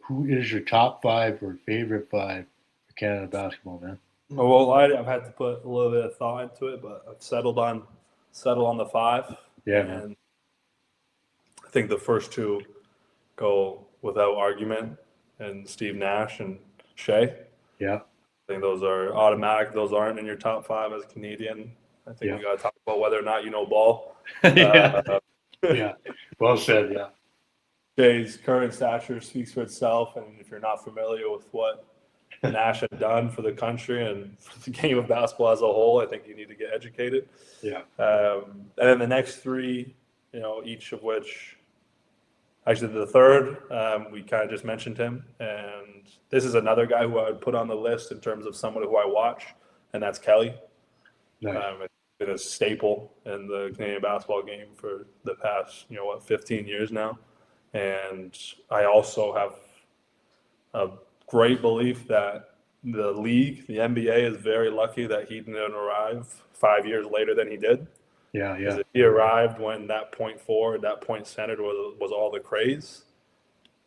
who is your top five or favorite five for Canada basketball, man? Well, I've had to put a little bit of thought into it, but I've settled on the five, Yeah, man. and I think the first two go without argument, and Steve Nash and Shea. Yeah, I think those are automatic. Those aren't in your top five as a Canadian. I think yeah, we got to talk about whether or not you know ball. yeah, Uh, yeah. Well said. Yeah, Shay's current stature speaks for itself, and if you're not familiar with what Nash had done for the country and for the game of basketball as a whole, I think you need to get educated. yeah, And then the next three, each of which, actually the third, we kind of just mentioned him, and this is another guy who I would put on the list in terms of someone who I watch, and that's Kelly. nice. It's been a staple in the Canadian basketball game for the past, 15 years now. And I also have a great belief that the league, the NBA, is very lucky that he didn't arrive 5 years later than he did. Yeah, Because yeah, if he arrived when that point forward, that point centered was all the craze,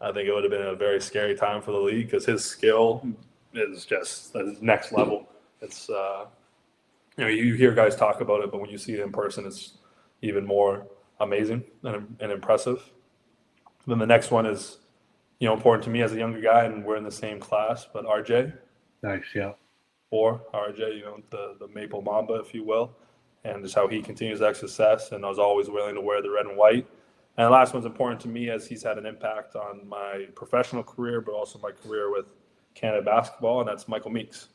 I think it would have been a very scary time for the league because his skill is just the next level. It's you hear guys talk about it, but when you see it in person, it's even more amazing and impressive. Then the next one is, important to me as a younger guy, and we're in the same class, but RJ, nice. Yeah, or RJ, the Maple Mamba, if you will, and just how he continues that success, and I was always willing to wear the red and white. And the last one's important to me as he's had an impact on my professional career, but also my career with Canada basketball, and that's Michael Meeks.